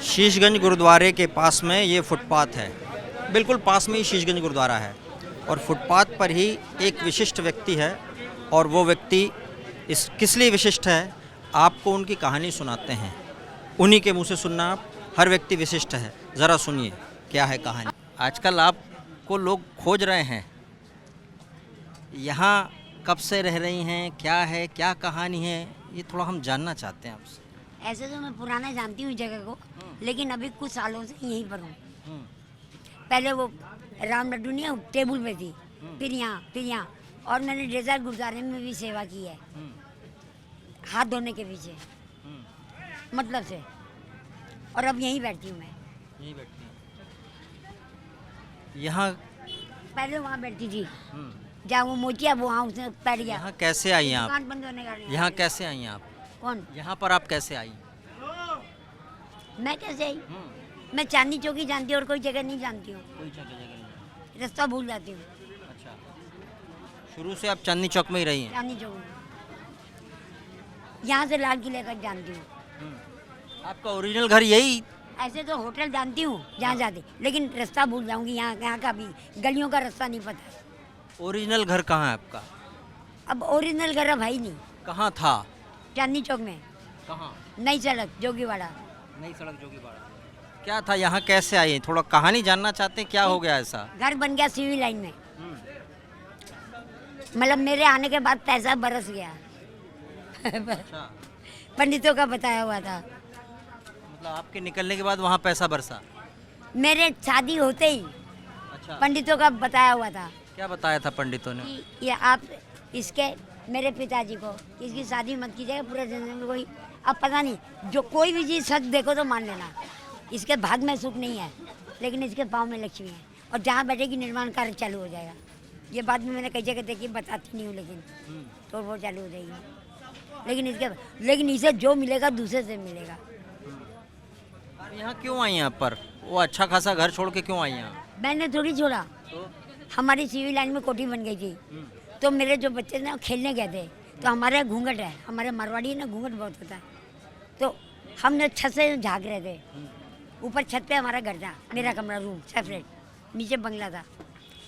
शीशगंज गुरुद्वारे के पास में ये फुटपाथ है, बिल्कुल पास में ही शीशगंज गुरुद्वारा है और फुटपाथ पर ही एक विशिष्ट व्यक्ति है और वो व्यक्ति इस किस लिए विशिष्ट है आपको उनकी कहानी सुनाते हैं। उन्हीं के मुंह से सुनना आप, हर व्यक्ति विशिष्ट है, ज़रा सुनिए क्या है कहानी। आजकल आपको लोग खोज रहे हैं, यहाँ कब से रह रही हैं, क्या है, क्या कहानी है, ये थोड़ा हम जानना चाहते हैं आपसे। ऐसे तो मैं पुराना जानती हूँ जगह को, लेकिन अभी कुछ सालों से यहीं पर हूँ। पहले वो राम लड्डू नहीं टेबल पे थी, फिर यहाँ और मैंने डेजर्ट गुरुद्वारे में भी सेवा की है, हाथ धोने के पीछे मतलब से। और अब यहीं बैठती हूँ मैं। यहीं बैठती हैं यहाँ? पहले वहाँ बैठती थी जहाँ वो मोतिया वो वहाँ उसने बैठ गया। यहाँ कैसे आई हैं आप? दुकान बंद होने का। यहाँ कैसे आई हैं आप? कौन? यहाँ पर आप कैसे आई? मैं कैसे आई? मैं चांदनी चौकी जानती हूँ और कोई जगह नहीं जानती हूँ। कोई जगह नहीं। रास्ता भूल जाती हूँ। अच्छा, शुरू से आप चांदनी चौक में ही रही हैं? चांदनी चौक में। यहाँ से लाल किले तक जानती हूँ। आपका ओरिजिनल घर यही? ऐसे तो होटल जानती हूँ जहाँ जाती, लेकिन रास्ता भूल जाऊँगी। यहाँ का भी गलियों का रास्ता नहीं पता। ओरिजिनल घर कहाँ है आपका? अब ओरिजिनल घर अब है ही नहीं। कहाँ था? चांदनी चौक में। कहाँ? नई सड़क जोगीवाड़ा। नई सड़क जोगीवाड़ा। क्या था, यहाँ कैसे आई हैं? थोड़ा कहानी जानना चाहते हैं, क्या हो गया ऐसा? घर बन गया सिविल लाइन में, मतलब मेरे आने के बाद पैसा बरस गया। अच्छा, पंडितों का बताया हुआ था। मतलब आपके निकलने के बाद वहाँ पैसा बरसा? मेरे शादी होते ही अच्छा, पंडितों का बताया हुआ था क्या बताया था पंडितों ने? कि ये आप इसके मेरे पिताजी को इसकी शादी मत कीजिएगा, पूरे जन्म में कोई। अब पता नहीं, जो कोई भी चीज़ सच देखो तो मान लेना। इसके भाग में सुख नहीं है, लेकिन इसके पाँव में लक्ष्मी है, और जहाँ बैठेगी निर्माण कार्य चालू हो जाएगा। ये बात भी मैंने कई जगह देखी, बताती नहीं हूँ, लेकिन तो वो चालू हो जाएगी। लेकिन इसे जो मिलेगा दूसरे से मिलेगा। यहाँ क्यों आई यहाँ पर? वो अच्छा खासा घर छोड़ के क्यों आई यहाँ? मैंने थोड़ी छोड़ा, तो हमारी सिविल लाइन में कोठी बन गई थी, तो मेरे जो बच्चे ना खेलने गए थे, तो हमारे घूंघट है, हमारे मारवाड़ी ना घूंघट बहुत होता है, तो हमने छत से झाँक रहे थे। ऊपर छत पे हमारा घर था, मेरा कमरा रूम सेपरेट, नीचे बंगला था,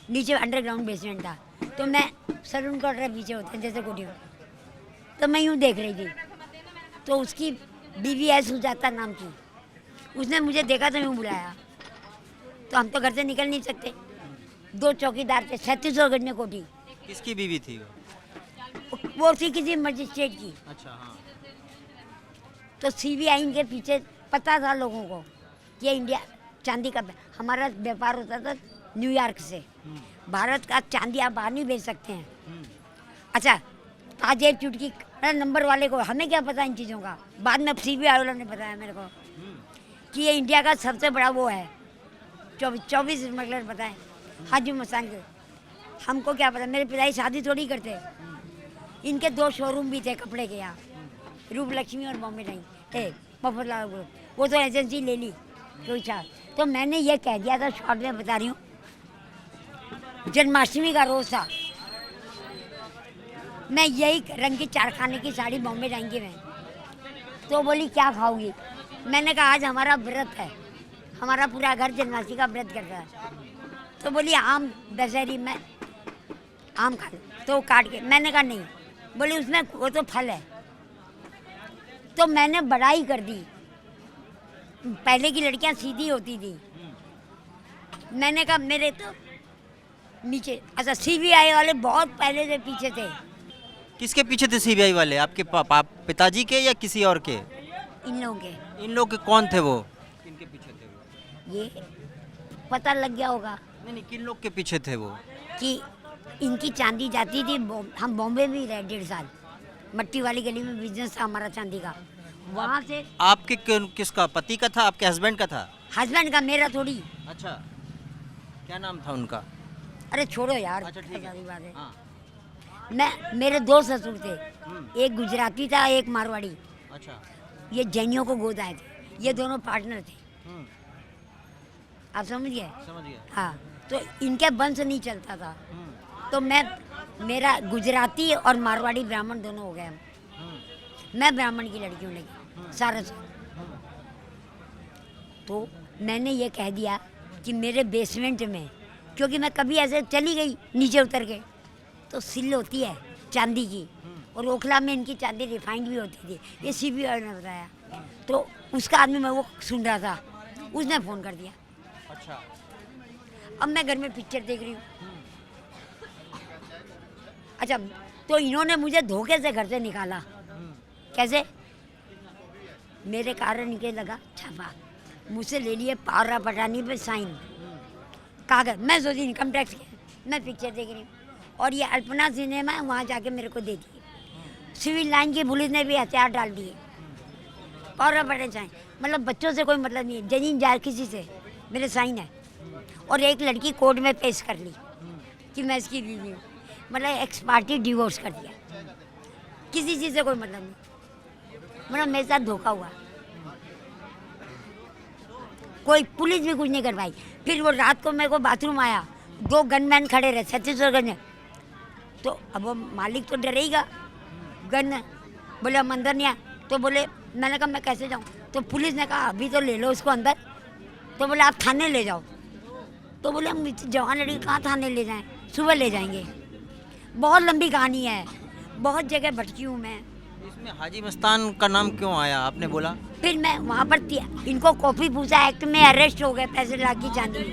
नीचे अंडरग्राउंड बेसमेंट था। तो मैं सलून क्वार्टर पीछे होते हैं जैसे कोठी में, तो मैं यूँ देख रही थी, तो उसकी बीवी है सुजाता नाम की, उसने मुझे देखा तो यूँ बुलाया। तो हम तो घर से निकल नहीं सकते, 2 चौकीदार थे, 3600 गज में कोठी। किसकी बीवी थी वो थी किसी मजिस्ट्रेट की। अच्छा, हाँ। तो सीबीआई के पीछे पता था लोगों को कि ये इंडिया चांदी का हमारा व्यापार होता था न्यूयॉर्क से। भारत का चांदी आप बाहर नहीं भेज सकते हैं। अच्छा, आज एक चुटकी नंबर वाले को हमें क्या पता इन चीज़ों का, बाद में सीबीआई वालों ने बताया मेरे को कि ये इंडिया का सबसे बड़ा वो है, 24 स्मगलर बताए हाजी मसान के। हमको क्या पता, मेरे पिताजी शादी थोड़ी करते। इनके 2 शोरूम भी थे कपड़े के यहाँ, रूप लक्ष्मी और बॉम्बे डाइंग, मफतलाल ग्रुप। वो तो एजेंसी ले ली कोई चार। तो मैंने ये कह दिया था, शॉर्ट में बता रही हूँ, जन्माष्टमी का रोज था, मैं यही रंग की 4 खाने की साड़ी बॉम्बे डाइंग में। तो बोली क्या खाओगी? मैंने कहा आज हमारा व्रत है, हमारा पूरा घर जन्माष्टमी का व्रत करता है। तो बोली आम दशहरी में आम खा लो, तो काट के। मैंने कहा नहीं, बोली उसमें वो तो फल है। तो मैंने बड़ाई कर दी, पहले की लड़कियां सीधी होती थी। मैंने कहा मेरे तो नीचे, अच्छा सीबीआई वाले बहुत पहले से पीछे थे। किसके पीछे थे सीबीआई वाले? आपके पिताजी के या किसी और के? इन लोगों के। इन लोग के कौन थे वो? किनके पीछे थे वो? ये पता लग गया होगा। नहीं, किन लोग के पीछे थे वो? कि इनकी चांदी जाती थी, हम बॉम्बे में ही रहे 1.5 साल, मट्टी वाली गली में बिजनेस था हमारा चांदी का। वहाँ से आपके किसका, पति का था, आपके हस्बैंड का था? हस्बैंड का, मेरा थोड़ी। अच्छा, क्या नाम था उनका? अरे छोड़ो यार, अच्छा ठीक सारी बात है, है। हाँ। मेरे 2 ससुर थे, एक गुजराती था, एक मारवाड़ी। अच्छा, ये जैनियों को गोद आए थे, ये दोनों पार्टनर थे। आप समझ गए? समझ गया। हाँ, तो इनके वंश नहीं चलता था, तो मेरा गुजराती और मारवाड़ी ब्राह्मण दोनों हो गए हम। मैं ब्राह्मण की लड़की हूँ, लेकिन सारा तो मैंने ये कह दिया कि मेरे बेसमेंट में, क्योंकि मैं कभी ऐसे चली गई नीचे उतर के, तो सिल होती है चांदी की, और ओखला में इनकी चांदी रिफाइंड भी होती थी, ये CBI ने बताया। तो उसका आदमी मैं वो सुन रहा था, उसने फ़ोन कर दिया। अच्छा। अब मैं घर में पिक्चर देख रही हूँ। अच्छा, तो इन्होंने मुझे धोखे से घर से निकाला। कैसे? मेरे कारण के लगा छापा, मुझसे ले लिए पावरा पटानी पे साइन, कागज। मैं सोची इनकम टैक्स के, मैं पिक्चर देख रही हूँ, और ये अल्पना सिनेमा है, वहाँ जाके मेरे को दे दिए। सिविल लाइन की पुलिस ने भी हथियार डाल दिए, पावरा पटानी साइन। मतलब बच्चों से कोई मतलब नहीं है, जनीन जार किसी से मेरे साइन है। और एक लड़की कोर्ट में पेश कर ली कि मैं इसकी बीवी हूँ, मतलब एक्स पार्टी डिवोर्स कर दिया, किसी चीज़ से कोई मतलब नहीं। मतलब मेरे साथ धोखा हुआ, कोई पुलिस भी कुछ नहीं कर पाई। फिर वो रात को मेरे को बाथरूम आया, 2 गनमैन खड़े रहे छत्तीसगढ़ में, तो अब वो मालिक तो डरेगा, गन बोले हम अंदर नहीं आए। तो बोले, मैंने कहा मैं कैसे जाऊँ? तो पुलिस ने कहा अभी तो ले लो उसको अंदर। तो बोले आप थाने ले जाओ। तो बोले हम जवान लड़की कहाँ थाने ले जाएं, सुबह ले जाएंगे। बहुत लंबी कहानी है, बहुत जगह भटकी हूँ मैं। इसमें हाजी मस्तान का नाम क्यों आया, आपने बोला? फिर मैं वहाँ पर थी, इनको कॉफ़ी पूछा एक्ट में अरेस्ट हो गए, पैसे लाख की चांदी।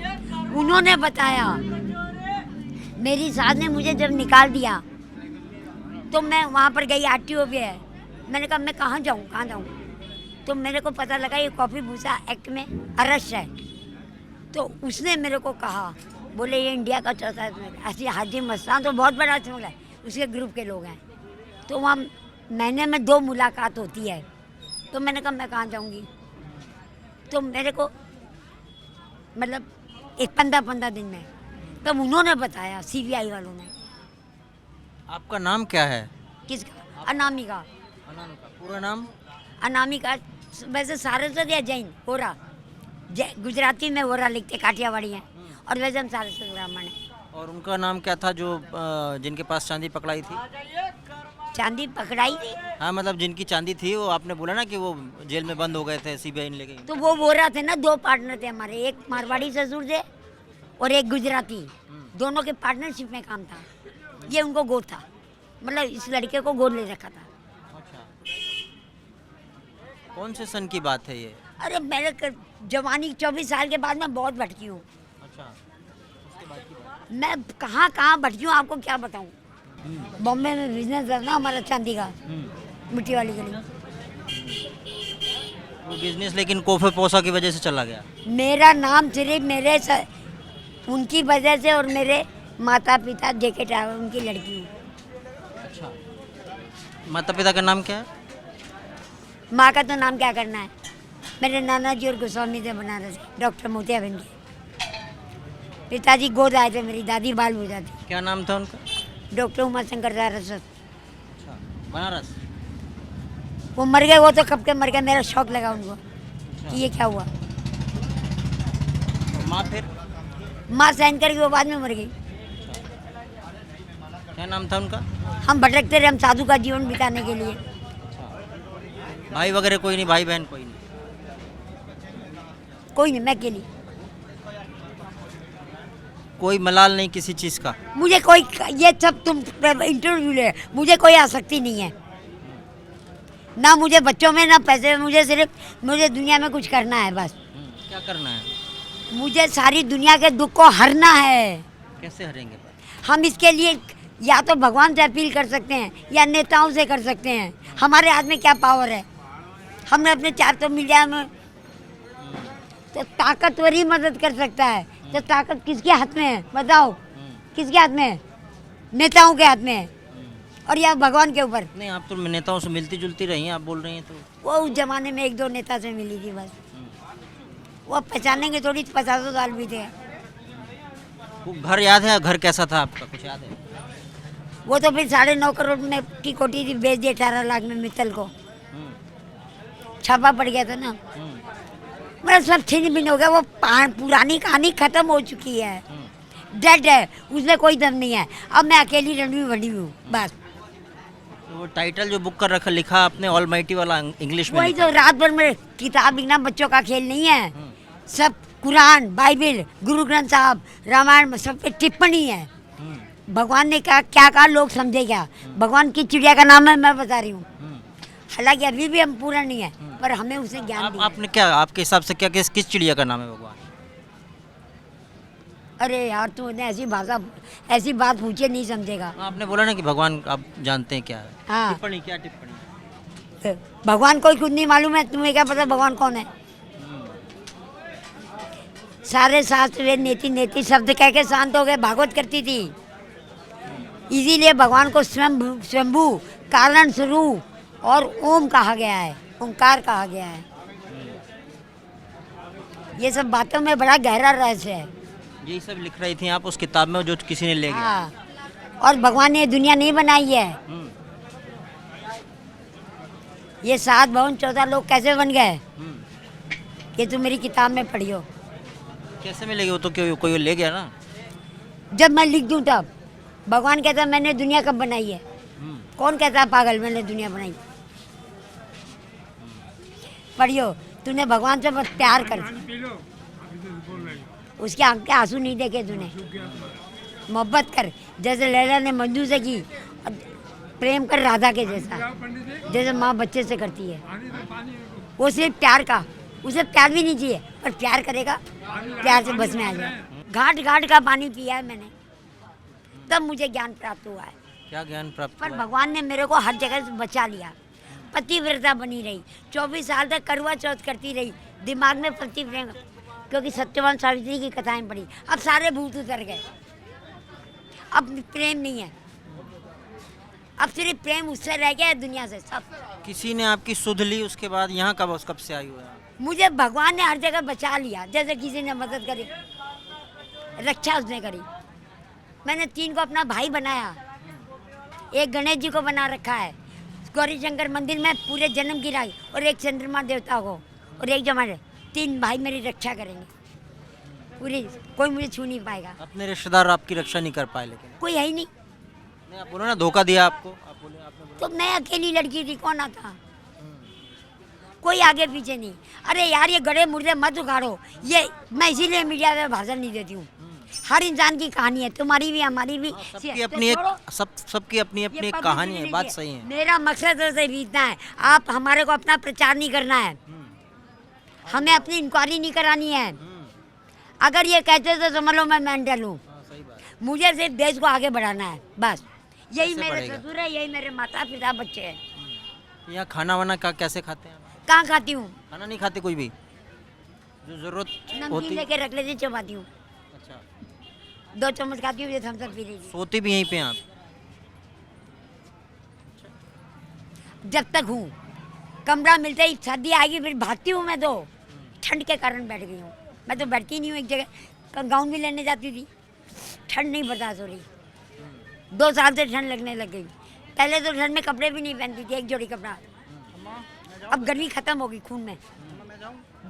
उन्होंने बताया, मेरी सास ने मुझे जब निकाल दिया तो मैं वहाँ पर गई, RTO पे है। मैंने कहा मैं कहाँ जाऊँ, कहाँ जाऊँ? तो मेरे को पता लगा ये कॉफ़ी भूसा एक्ट में अरेस्ट है। तो उसने मेरे को कहा, बोले ये इंडिया का चौथा ऐसी हाजी मस्तान तो बहुत बड़ा चोल है, उसके ग्रुप के लोग हैं। तो वहाँ महीने में 2 मुलाकात होती है। तो मैंने कहा मैं कहाँ जाऊँगी? तो मेरे को मतलब एक 15 दिन में तब उन्होंने बताया, CBI वालों ने। आपका नाम क्या है? किसका? अनामिका। पूरा नाम? अनामिका। वैसे सारस्वत या जैन, वोरा, गुजराती में वोरा लिखते, काठियावाड़ी हैं, और वैसे हम सारस्वत ब्राह्मण हैं। और उनका नाम क्या था जो जिनके पास चांदी पकड़ाई थी? चांदी पकड़ाई थी? हाँ, मतलब जिनकी चांदी थी, वो आपने बोला ना कि वो जेल में बंद हो गए थे, CBI ने ले गई। तो वो वोरा थे ना, 2 पार्टनर थे हमारे, एक मारवाड़ी ससुर थे और एक गुजराती, दोनों के पार्टनरशिप में काम था। ये उनको गोद था, मतलब इस लड़के को गोद ले रखा था। अच्छा, कौन से सन की बात है ये? अरे मेरे जवानी 24 साल के बाद मैं बहुत भटकी हूँ। अच्छा, उसके बाद की बात। मैं कहाँ भटकी हूँ आपको क्या बताऊँ। बॉम्बे में बिजनेस है ना हमारा चांदी का, मिट्टी वाली गली। वो बिजनेस लेकिन कोफे पोसा की वजह से चला गया। मेरा नाम सिर्फ उनकी वजह से, और मेरे माता पिता JK टावर उनकी लड़की हूँ। अच्छा, माता पिता का नाम क्या है? माँ का तो नाम क्या करना है, मेरे नाना जी और गोस्वामी थे बनारस से, डॉक्टर मोतियाबिंद के। पिताजी गोद आए थे, मेरी दादी बाल पूजा थी। क्या नाम था उनका? डॉक्टर उमाशंकर सारस्वत। अच्छा, बनारस। वो मर गए, वो तो कब के मर गए। मेरा शौक लगा उनको कि ये क्या हुआ। और माँ फिर? माँ सहन करके वो बाद में मर गई। क्या नाम था उनका? हम भटकते रहे, हम साधु का जीवन बिताने के लिए। भाई वगैरह कोई नहीं, भाई बहन कोई नहीं? कोई नहीं, मैं अकेली। कोई मलाल नहीं किसी चीज़ का? मुझे कोई, ये सब तुम इंटरव्यू ले, मुझे कोई आसक्ति नहीं है, ना मुझे बच्चों में ना पैसे में। मुझे दुनिया में कुछ करना है बस। क्या करना है? मुझे सारी दुनिया के दुख को हरना है। कैसे हरेंगे? हम इसके लिए या तो भगवान से अपील कर सकते हैं या नेताओं से कर सकते हैं। हमारे हाथ में क्या पावर है? हमने अपने 400 मीडिया में, तो ताकतवर ही मदद कर सकता है। तो ताकत किसके हाथ में है बताओ? किसके हाथ में है? नेताओं के हाथ में है, और या भगवान के ऊपर। नहीं, आप तो नेताओं से मिलती जुलती रही हैं, आप बोल रही हैं तो। वो उस जमाने में 1-2 नेता से मिली थी बस। वो पहचानेंगे थोड़ी, 50 साल भी थे। वो घर याद है? घर कैसा था आपका, कुछ याद है? वो तो फिर 9.5 करोड़ में की कोठी थी, बेच दी 18 लाख में मित्तल को। छापा पड़ गया था ना, मतलब सब छिन भिन हो गया। वो पुरानी कहानी खत्म हो चुकी है, डेड है, उसमें कोई दम नहीं है। अब मैं अकेली रणवी बनी हूँ बस। तो वो टाइटल जो बुक कर रखा लिखा आपने, ऑलमाइटी वाला, इंग्लिश में वही लिखा। तो रात भर में किताब लिखना बच्चों का खेल नहीं है। सब कुरान, बाइबल, गुरु ग्रंथ साहब, रामायण, सब पे टिप्पणी है। भगवान ने कहा क्या कहा लोग समझे क्या? भगवान की चिड़िया का नाम है, मैं बता रही हूँ। हालांकि अभी भी हम पूरा नहीं है, पर हमें उसने ज्ञान दिया। आपने क्या, आपके हिसाब से क्या, किस चिड़िया का नाम है भगवान? अरे यार तूने ऐसी बात पूछे नहीं समझेगा। आपने बोला ना कि भगवान आप जानते हैं क्या है। हाँ। टिप्पणी, क्या टिप्पणी? तो भगवान को खुद नहीं मालूम है, तुम्हें क्या पता भगवान कौन है? सारे शास्त्र वे नेति नेति शब्द कह के शांत हो गए, भागवत करती थी। इसीलिए भगवान को स्वयंभू, कारण स्वरूप और ओम कहा गया है, ओंकार कहा गया है। ये सब बातों में बड़ा गहरा रहस्य है। यही सब लिख रही थी आप उस किताब में जो किसी ने ले गया। हाँ, और भगवान ने ये दुनिया नहीं बनाई है। ये 7 भवन 14 लोग कैसे बन गए, ये तुम मेरी किताब में पढ़ियो। कैसे मिलेगी? वो तो कोई ले गया ना। जब मैं लिख दूं तब। भगवान कहता मैंने दुनिया कब बनाई है? कौन कहता पागल मैंने दुनिया बनाई? पढ़ियो। तूने भगवान से बस प्यार कर, उसके आंख के आंसू नहीं देखे तूने। मोहब्बत कर, जैसे लैला ने मंजू से की, और प्रेम कर राधा के जैसा, जैसे माँ बच्चे से करती है। वो सिर्फ प्यार का, उसे प्यार भी नहीं चाहिए, पर प्यार करेगा, प्यार से बस में आ जाए। घाट घाट का पानी पिया है मैंने, तब मुझे ज्ञान प्राप्त हुआ है। क्या ज्ञान प्राप्त पर हुआ? भगवान ने मेरे को हर जगह से बचा लिया। पतिव्रता बनी रही, 24 साल तक करवा चौथ करती रही, दिमाग में प्रतिप्रेम, क्योंकि सत्यवान सावित्री की कथाएं पढ़ी। अब सारे भूत उतर गए, अब प्रेम नहीं है, अब सिर्फ प्रेम उससे रह गया है दुनिया से सब। किसी ने आपकी सुध ली उसके बाद? यहाँ कब से आई हुआ है? मुझे भगवान ने हर जगह बचा लिया। जैसे किसी ने मदद करी, रक्षा उसने करी। मैंने 3 को अपना भाई बनाया, एक गणेश जी को बना रखा है गौरी शंकर मंदिर में पूरे जन्म की राखी, और एक चंद्रमा देवता को, और एक जमाने 3 भाई मेरी रक्षा करेंगे पूरी, कोई मुझे छू नहीं पाएगा। अपने रिश्तेदार आपकी रक्षा नहीं कर पाए? लेकिन कोई है ही नहीं। नहीं, आप बोलो ना धोखा दिया आपको, आप बोले, आपने बोला। तो मैं अकेली लड़की थी, कौन आता? कोई आगे पीछे नहीं। अरे यार ये गड़े मुर्दे मत उखाड़ो, ये मैं इसीलिए मीडिया में भाषण नहीं देती हूँ। हर इंसान की कहानी है, तुम्हारी भी हमारी भी। सबकी अपनी एक सबकी अपनी अपनी एक कहानी है। बात सही है। मेरा मकसद तो सिर्फ इतना है, आप हमारे को अपना प्रचार नहीं करना है, हमें अपनी इंक्वायरी नहीं करानी है। अगर ये कहते तो समझ लो मैं मेंटल हूँ। मुझे सिर्फ देश को आगे बढ़ाना है, बस। यही मेरे ससुर है, यही मेरे माता पिता बच्चे हैं। यहाँ खाना वाना का कैसे खाते हैं? कहाँ खाती हूँ? खाना नहीं खाते कोई भी? जो जरूरत नमकीन होती? लेके रख लेती, चबाती हूँ, अच्छा। 2 चम्मच खाती हूँ, ये थम्स अप पी लीजिए। सोते भी यहीं पे हैं आप? जब तक हूँ, कमरा मिलते ही सर्दी आएगी फिर भागती हूँ मैं। तो ठंड के कारण बैठ गई हूँ, मैं तो बैठती नहीं हूँ एक जगह। गाउन भी लेने जाती थी, ठंड नहीं बर्दाश्त हो रही। 2 साल से ठंड लगने लग गई। पहले तो ठंड में कपड़े भी नहीं पहनती थी, एक जोड़ी कपड़ा। अब गर्मी खत्म होगी खून में।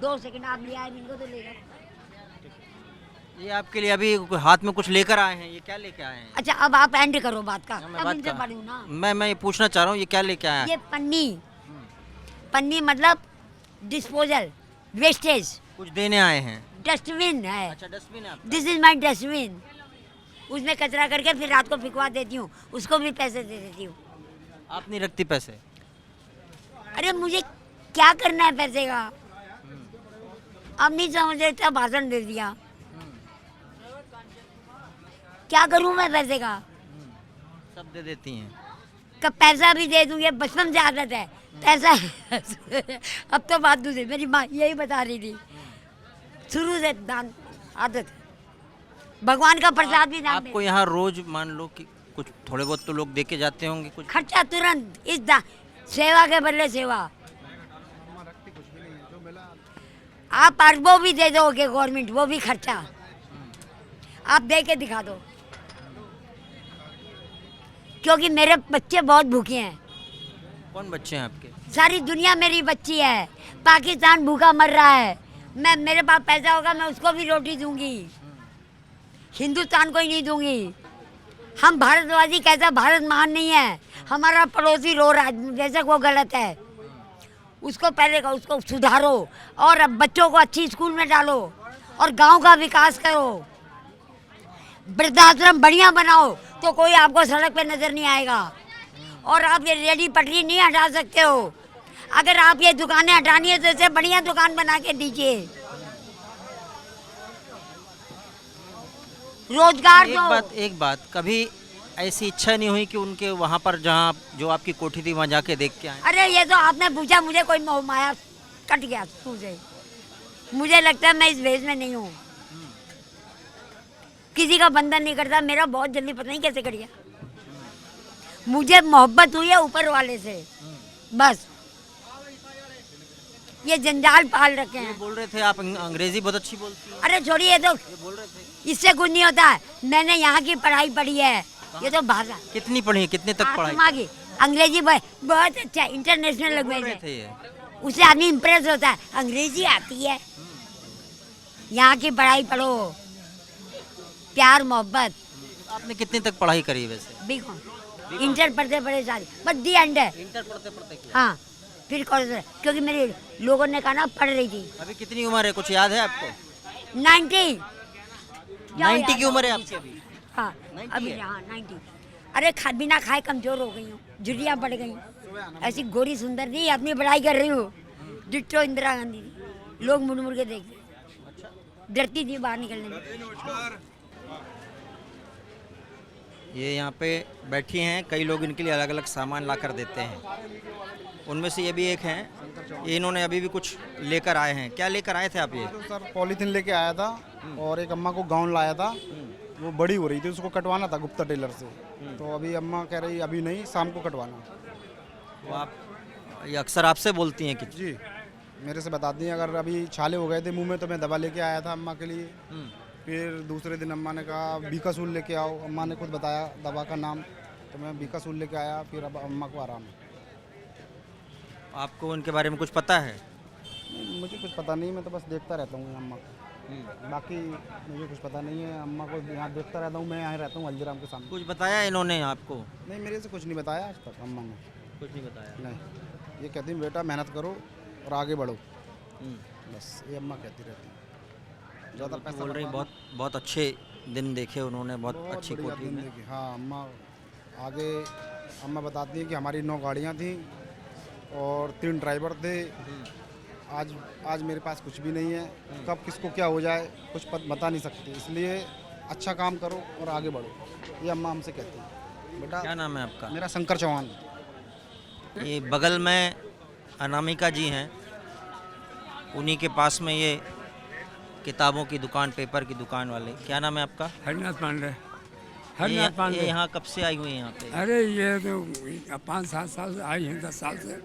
2 सेकंड आप ले आए, इनको तो लेगा। ये आपके लिए अभी हाथ में कुछ लेकर आए हैं, ये क्या लेके आए हैं? अच्छा अब आप एंड करो बात का, मैं तब बात इनसे कर- पढ़ूँ ना। मैं ये पूछना चाह रहा हूँ, ये क्या लेके आए हैं? ये पन्नी, पन्नी मतलब डिस्पोजल, वेस्टेज, कुछ देने आए हैं? डस्टबिन है। अच्छा, डस्टबिन है आपका? This is my dustbin. उसमें कचरा करके फिर रात को फिकवा देती हूँ, उसको भी पैसे दे देती हूँ। आप नहीं रखती पैसे? अरे मुझे क्या करना है पैसे का? अब नहीं समझ रहे, इतना भाषण दे दिया, क्या करूँ मैं पैसे का? सब दे देती हैं? कब पैसा भी दे दूँ, ये बचपन से आदत है पैसा। अब तो बात दूसरी, मेरी माँ यही बता रही थी, शुरू से दान आदत है। भगवान का प्रसाद भी दान आपको यहाँ रोज मान लो कि कुछ थोड़े बहुत तो लोग दे के जाते होंगे कुछ? खर्चा तुरंत इस सेवा के बदले सेवा। आप अरबों भी दे दोगे गवर्नमेंट, वो भी खर्चा आप दे के दिखा दो। क्योंकि मेरे बच्चे बहुत भूखे हैं। कौन बच्चे हैं आपके? सारी दुनिया मेरी बच्ची है। पाकिस्तान भूखा मर रहा है, मैं मेरे पास पैसा होगा मैं उसको भी रोटी दूंगी, हिंदुस्तान को ही नहीं दूंगी। हम भारतवासी कैसा, भारत महान नहीं है, हमारा पड़ोसी रो रहा है, बेशक वो गलत है, उसको पहले का उसको सुधारो और अब बच्चों को अच्छी स्कूल में डालो और गांव का विकास करो। वृद्धाश्रम बढ़िया बनाओ तो कोई आपको सड़क पे नजर नहीं आएगा। और आप ये रेडी पटरी नहीं हटा सकते हो। अगर आप ये दुकानें हटानी है तो इसे बढ़िया दुकान बना के दीजिए। रोजगार दो। एक बात कभी ऐसी इच्छा नहीं हुई कि उनके वहाँ पर जहाँ जो आपकी कोठी थी वहाँ जाके देख के आए? अरे ये तो आपने पूछा, मुझे कोई मोह माया कट गया मुझे लगता है मैं इस भेष में नहीं हूँ। किसी का बंधन नहीं करता, मेरा बहुत जल्दी पता नहीं कैसे कट गया। मुझे मोहब्बत हुई है ऊपर वाले से, बस। ये जंजाल पाल रखे हैं। बोल रहे थे आप अंग्रेजी बहुत अच्छी बोलती हैं। अरे छोड़िए, तो बोल रहे थे इससे कुछ नहीं होता है। मैंने यहाँ की पढ़ाई पढ़ी है। ये तो भाषा कितनी पढ़ी है, कितने तक पढ़ाई? की अंग्रेजी बहुत अच्छा, इंटरनेशनल लैंग्वेज है। ये उससे आदमी इम्प्रेस होता है। अंग्रेजी आती है, यहाँ की पढ़ाई पढ़ो, प्यार मोहब्बत। आपने कितने तक पढ़ाई करी है वैसे? बीकॉम, इंटर पढ़ते पढ़े सारी, बस दी एंड है। इंटर पढ़ते पढ़ते किया? हाँ, फिर कॉलेज, क्योंकि मेरे लोगों ने कहा ना पढ़ रही थी। अभी कितनी उम्र है, कुछ याद है आपको? 90 की उम्र है आपकी अभी? हाँ 90 अभी, है? हाँ 90। अरे बिना खाए कमजोर हो गई हूँ, झुर्रियाँ बढ़ गई। ऐसी गोरी सुंदर नहीं, अपनी पढ़ाई कर रही हूँ। डिट्टो इंदिरा गांधी थी। लोग मुड़ मुड़ के देखते, डरती थी बाहर निकलने में। ये यहाँ पे बैठी हैं, कई लोग इनके लिए अलग अलग सामान ला कर देते हैं। उनमें से ये भी एक हैं, ये इन्होंने अभी भी कुछ लेकर आए हैं। क्या लेकर आए थे आप? ये तो सर पॉलीथीन लेके आया था और एक अम्मा को गाउन लाया था। वो बड़ी हो रही थी, उसको कटवाना था गुप्ता टेलर से। तो अभी अम्मा कह रही अभी नहीं, शाम को कटवाना। वो आप ये अक्सर आपसे बोलती हैं कि जी, मेरे से बताती हैं। अगर अभी छाले हो गए थे मुंह में तो मैं दवा लेके आया था अम्मा के लिए। फिर दूसरे दिन अम्मा ने कहा बीकासूल लेके आओ। अम्मा ने खुद बताया दवा का नाम, तो मैं बीकासूल लेके आया। फिर अब अम्मा को आराम है। आपको उनके बारे में कुछ पता है? मुझे कुछ पता नहीं, मैं तो बस देखता रहता हूँ अम्मा को। बाकी मुझे कुछ पता नहीं है। अम्मा को यहाँ देखता रहता हूँ, मैं यहाँ रहता हूँ हल्दीराम के सामने। कुछ बताया इन्होंने आपको? नहीं, मेरे से कुछ नहीं बताया आज तक अम्मा ने। कुछ नहीं बताया? नहीं, ये कहती हैं बेटा मेहनत करो और आगे बढ़ो, बस ये अम्मा कहती रहती है। ज़्यादा पैसा बोल रही बहुत बहुत अच्छे दिन देखे उन्होंने, बहुत अच्छी बढ़िया कोठी दिन में। देखे। हाँ, अम्मा आगे अम्मा बताती हैं कि हमारी 9 गाड़ियाँ थीं और 3 ड्राइवर थे। आज मेरे पास कुछ भी नहीं है। कब किसको क्या हो जाए कुछ बता नहीं सकते, इसलिए अच्छा काम करो और आगे बढ़ो, ये अम्मा हमसे कहती है। बेटा क्या नाम है आपका? मेरा शंकर चौहान। ये बगल में अनामिका जी हैं, उन्हीं के पास में ये किताबों की दुकान, पेपर की दुकान वाले। क्या नाम है आपका? हरिनाथ पांडे। ये हरिनाथ पांडे। यहाँ कब से आई हुई हैं यहाँ पे? अरे ये तो 5-7 साल से आई हैं, 10 साल से।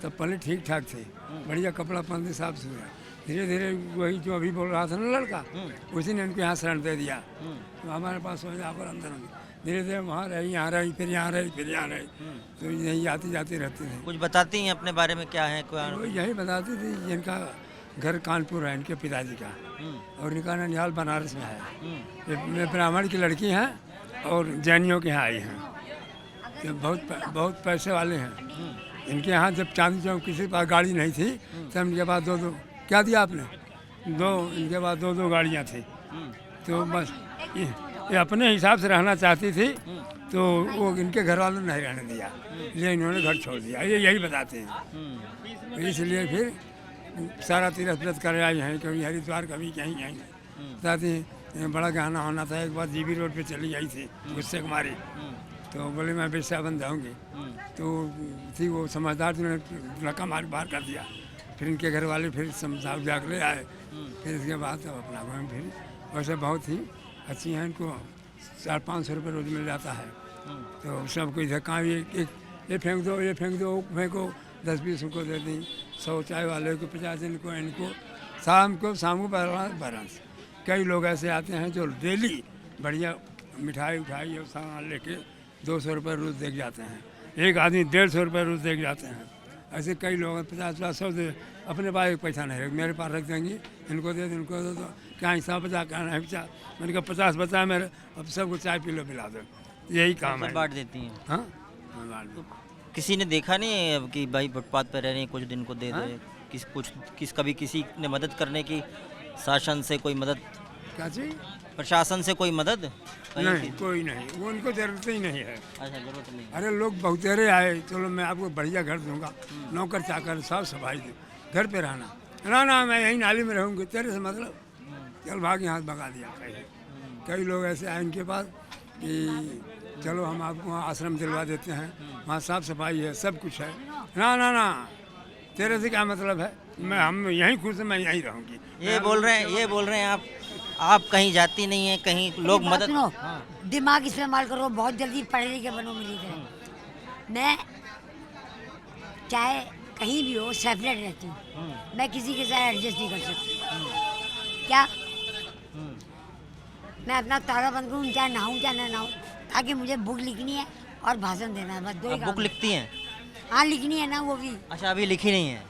तब पहले ठीक ठाक थे, बढ़िया कपड़ा पहनते, साफ सुथरा। धीरे धीरे वही जो अभी बोल रहा था ना लड़का, उसी ने उनको यहाँ शरण दे दिया। तो हमारे पास हो यहाँ पर अंदर धीरे धीरे वहाँ रही, यहाँ रही, फिर यहाँ रही, फिर यहाँ रही। तो यही आती जाती रहती थी। कुछ बताती हैं अपने बारे में, क्या है? वो यही बताती थी, जिनका घर कानपुर है, इनके पिताजी का, और इनका ननिहाल बनारस में है। ये ब्राह्मण की लड़की हैं और जैनियों के यहाँ आई हैं। तो बहुत पैसे वाले हैं। इनके यहाँ जब चांदी चौक किसी के पास गाड़ी नहीं थी तब इनके पास 2-2, क्या दिया आपने? इनके पास 2-2 गाड़ियाँ थी। तो बस ये अपने हिसाब से रहना चाहती थी, तो वो इनके घर वालों ने नहीं रहने दिया, इसलिए इन्होंने घर छोड़ दिया। ये यही बताते हैं। इसलिए फिर सारा तीर्थ व्रत कर आई हैं, कभी हरिद्वार, कभी कहीं कहीं। बताती बड़ा गहना होना था। एक बार जीबी रोड पे चली आई थी गुस्से कुमारी, तो बोले मैं बेस्या बन जाऊँगी। तो थी वो समझदार, उन्होंने धक्का मार बाहर कर दिया। फिर इनके घर वाले फिर समझा बुझा के ले आए। फिर इसके बाद तो अपना घूम फिर। वैसे बहुत ही अच्छी हैं, इनको 400-500 रुपये रोज़ मिल जाता है। तो सबको इधर कहाँ ये फेंक दो, ये फेंक दो, फेंको, 10-20 उनको दे दी, 100 चाय वाले को, 50 इनको शाम को बैलेंस। कई लोग ऐसे आते हैं जो डेली बढ़िया मिठाई उठाई और सामान लेके 200 रुपये रोज़ देख जाते हैं। एक आदमी 150 रुपये रोज़ देख जाते हैं। ऐसे कई लोग 50-100 दे, अपने पास एक पैसा नहीं रख, मेरे पास रख देंगे, इनको दे दो, इनको दे दो, क्या हिसाब बचा, क्या नहीं बचा। मैंने कहा 50 बचा मेरे, अब सबको चाय पी लो, पिला दो। यही काम है। बांट देती हैं? हाँ, किसी ने देखा नहीं है कि भाई फुटपाथ पर रह रहे हैं, कुछ दिन को दे दे, कभी किसी ने मदद करने की, शासन से कोई मदद, क्या चीज? प्रशासन से कोई मदद कहीं नहीं, की? कोई नहीं, वो उनको जरूरत ही नहीं है। अच्छा, जरूरत नहीं। अरे लोग बहुतेरे आए, चलो मैं आपको बढ़िया घर दूंगा, नौकर चाकर साफ सफाई दे, घर पे रहना ना मैं यहीं नाली में रहूँगी, तेरे से मतलब, चल भाग यहाँ से भगा दिया। कई लोग ऐसे आए इनके पास कि चलो हम आपको वहाँ आश्रम दिलवा देते हैं, वहाँ साफ सफाई है, सब कुछ है। ना तेरे से क्या मतलब है, हम यहीं खुश हैं, मैं यहीं रहूँगी। ये बोल रहे हैं आप कहीं जाती नहीं है, कहीं लोग मेरी बात मदद। सुनो, हाँ। दिमाग इस्तेमाल करो, बहुत जल्दी पढ़े लिखे बनो मेरी तरह। मैं चाहे कहीं भी हो सेपरेट रहती हूँ, मैं किसी के साथ एडजस्ट नहीं कर सकती। क्या मैं अपना ताला बंद करूँ, चाहे नहाऊँ चाहे ना नहाऊँ, ताकि मुझे बुक लिखनी है और भाषण देना है, बस दो ही आप काम बुक है। लिखती हैं? हाँ लिखनी है ना, वो भी अच्छा, अभी लिखी नहीं है।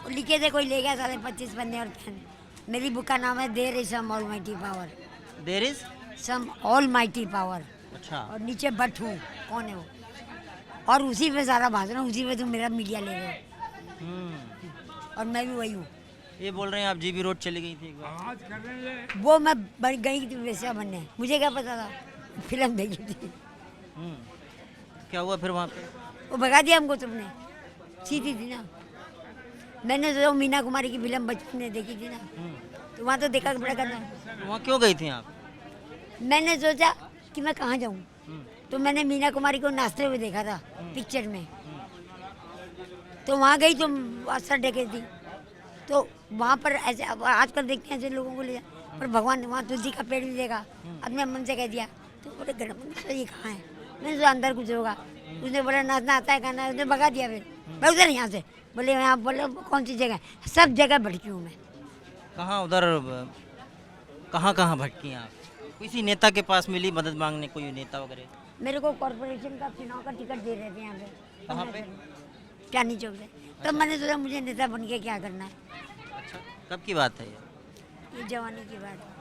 वो लिखे थे, कोई ले गया, साढ़े 25 पन्ने और पेन। मेरी बुक का नाम है there is some almighty power, there is. Some almighty power, अच्छा, और नीचे बट हूँ, कौन है वो, और उसी पे सारा भाषण है, उसी पे तुम मेरा मीडिया ले रहे हो, और मैं भी वही हूँ। ये बोल रहे हैं आप जीबी रोड चली गई थी एक बार। आज कर रहे हैं वो मैं गई थी वैसा बनने, मुझे क्या पता था, फिल्म देखी थी। क्या हुआ फिर वहाँ पे? वो भगा दिया हमको, तुमने सीधी थी ना। मैंने तो मीना कुमारी की फिल्म बचपन में देखी थी ना, तो वहाँ तो देखा बड़ा करना। तो वहाँ क्यों गई थी आप? मैंने सोचा कि मैं कहाँ जाऊँ, तो मैंने मीना कुमारी को नाचते हुए देखा था पिक्चर में, तो वहाँ गई तो असर डेके थी, तो वहाँ पर ऐसे आजकल देखते हैं ऐसे लोगों को ले जा, पर भगवान ने वहाँ तुलसी का पेड़ भी देखा, अपने मन से कह दिया, तो बोले गणपति मंदिर ये कहाँ है, मैंने तो अंदर कुछ होगा, उसने बोला नाचना आता है गाना, उसने भगा दिया, फिर मैं उधर यहाँ से बोले यहाँ, बोले कौन सी जगह, सब जगह भटकी हूँ मैं। कहाँ उधर, कहाँ भटकी हैं आप? किसी नेता के पास मिली मदद मांगने, कोई नेता वगैरह? मेरे को कॉर्पोरेशन का चुनाव का टिकट दे रहे थे यहाँ पे, कहाँ पे? चांदनी चौक से, तब मैंने सोचा मुझे नेता बन के क्या करना है। अच्छा, कब की बात है ये जवानी की बात है।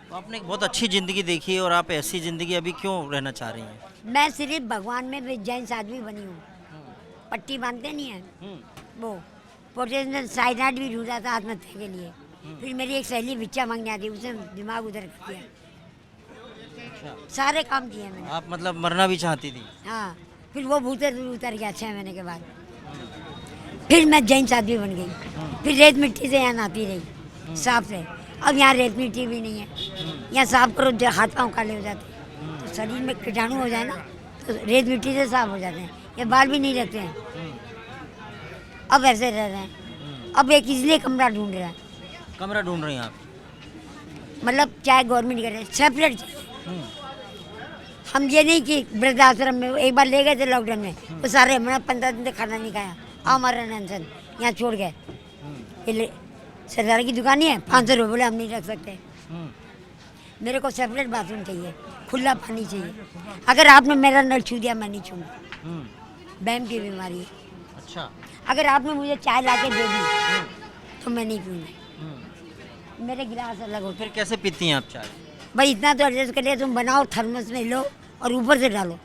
तो आपने एक बहुत अच्छी ज़िंदगी देखी है और आप ऐसी ज़िंदगी अभी क्यों रहना चाह रही हैं? मैं सिर्फ भगवान में जैन साध्वी बनी हूँ, पट्टी बांधते नहीं है वो, प्रोटेशनल साइनाइड भी ढूंढा था आत्महत्या के लिए, फिर मेरी एक सहेली भिक्षा मांगने आती, उसने दिमाग उधर कर दिया, अच्छा, सारे काम किए मैंने। आप मतलब मरना भी चाहती थी? हाँ, फिर वो भूत उतर गया 6 महीने के बाद, फिर मैं जैन साध्वी बन गई, फिर रेत मिट्टी से यहाँ नहाती रही साफ से। अब यहाँ रेत मिट्टी भी नहीं है, यहाँ साफ करो जो हाथ पाँव काले हो जाते हैं, तो शरीर में कीटाणु हो जाए ना, तो रेत मिट्टी से साफ हो जाते हैं, ये बाल भी नहीं रहते हैं। अब ऐसे रह रहे हैं, अब एक इसलिए कमरा ढूंढ रहा है, कमरा ढूंढ रही हैं आप? मतलब चाहे गवर्नमेंट करे, सेपरेट चाहिए। हम ये नहीं कि वृद्धाश्रम में एक बार ले गए थे लॉकडाउन में, वो सारे हमारा 15 दिन तक खाना नहीं खाया, हमारा टेंशन यहाँ छोड़ गए। ये सरदार की दुकान ही है, 500 रुपये बोले हम नहीं रख सकते। मेरे को सेपरेट बाथरूम चाहिए, खुला पानी चाहिए, अगर आपने मेरा नल छू दिया मैं नहीं छूँगा, बैम की बीमारी है। अच्छा, अगर आपने मुझे चाय ला के दे दी तो मैं नहीं पीऊँगी, मेरे गिलास अलग होते। फिर कैसे पीती हैं आप चाय? भाई इतना तो एडजस्ट करिए, तुम बनाओ थर्मस में लो और ऊपर से डालो,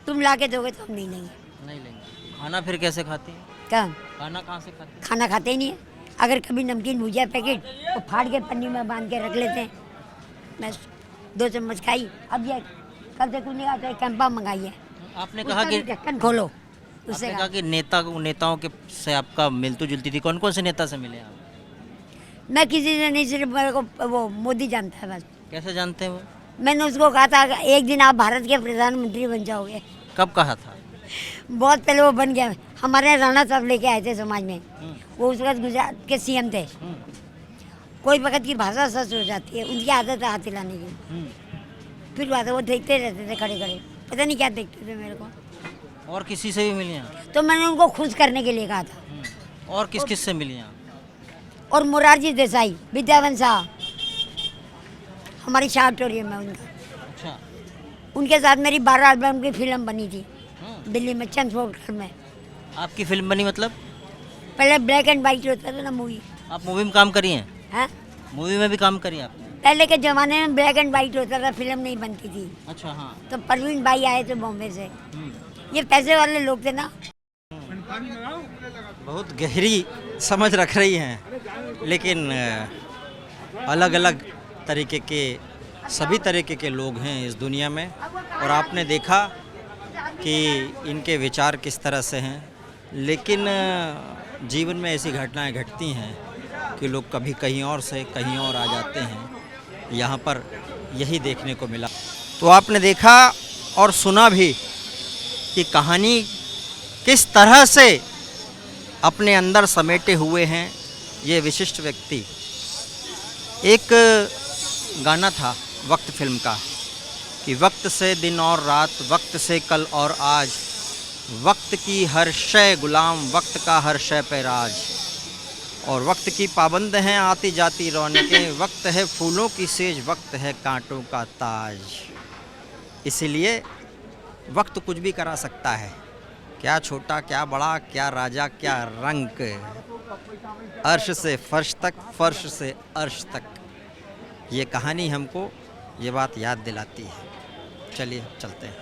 तुम ला के दोगे तो हम नहीं लेंगे। नहीं लेंगे। खाना फिर कैसे खाती हैं? क्या खाना कहाँ से खाती हैं? खाना खाते ही नहीं है, अगर कभी नमकीन भुजिया पैकेट वो फाड़ के पन्नी में बांध के रख लेते हैं, मैं 2 चम्मच खाई, अब ये कल से कुछ नहीं खाता, कैंपा मंगाई है, आपने कहा कि ढक्कन खोलो, उससे आपने कहा कि नेताओं के से आपका मिलती जुलती थी, कौन कौन से नेता से मिले आप? मैं किसी से नहीं, सिर्फ मेरे को वो मोदी जानता है बस। कैसे जानते हैं वो? मैंने उसको कहा था एक दिन आप भारत के प्रधानमंत्री बन जाओगे, कब कहा था? बहुत पहले वो बन गया, हमारे यहाँ राणा साहब लेके आए थे समाज में, वो उस वक्त गुजरात के सीएम थे। कोई वक्त की भाषा सच हो जाती है, उनकी आदत है हाथ हिलाने की, फिर बात है वो देखते रहते थे खड़े खड़े, पता नहीं क्या देखते थे मेरे को। और किसी से भी मिली हैं? तो मैंने उनको खुश करने के लिए कहा था। और किस किस से मिली हैं? और मोरारजी देसाई, विद्यावन शाह, हमारी शाह ऑडिटोरियम में उनका, अच्छा, उनके साथ मेरी 12 एल्बम की फिल्म बनी थी दिल्ली में चंद्रफोर्ट में। आपकी फिल्म बनी मतलब? पहले ब्लैक एंड वाइट होता था ना मूवी, आप मूवी में काम करी हैं? हैं? मूवी में भी काम करी आप? पहले के ज़माने में ब्लैक एंड वाइट होता था, फिल्म नहीं बनती थी, अच्छा, हाँ। तो परवीन भाई आए थे बॉम्बे से, ये पैसे वाले लोग थे ना। बहुत गहरी समझ रख रही हैं, लेकिन अलग अलग तरीके के सभी तरीके के लोग हैं इस दुनिया में, और आपने देखा कि इनके विचार किस तरह से हैं। लेकिन जीवन में ऐसी घटनाएं घटती हैं कि लोग कभी कहीं और से कहीं और आ जाते हैं। यहाँ पर यही देखने को मिला। तो आपने देखा और सुना भी कि कहानी किस तरह से अपने अंदर समेटे हुए हैं ये विशिष्ट व्यक्ति। एक गाना था वक्त फिल्म का कि वक्त से दिन और रात, वक्त से कल और आज, वक्त की हर शय गुलाम, वक्त का हर शय पे राज, और वक्त की पाबंद हैं आती जाती रौनकें, वक्त है फूलों की सेज, वक्त है कांटों का ताज। इसीलिए वक्त कुछ भी करा सकता है, क्या छोटा क्या बड़ा, क्या राजा क्या रंक, अर्श से फर्श तक, फर्श से अर्श तक। ये कहानी हमको ये बात याद दिलाती है। चलिए चलते हैं।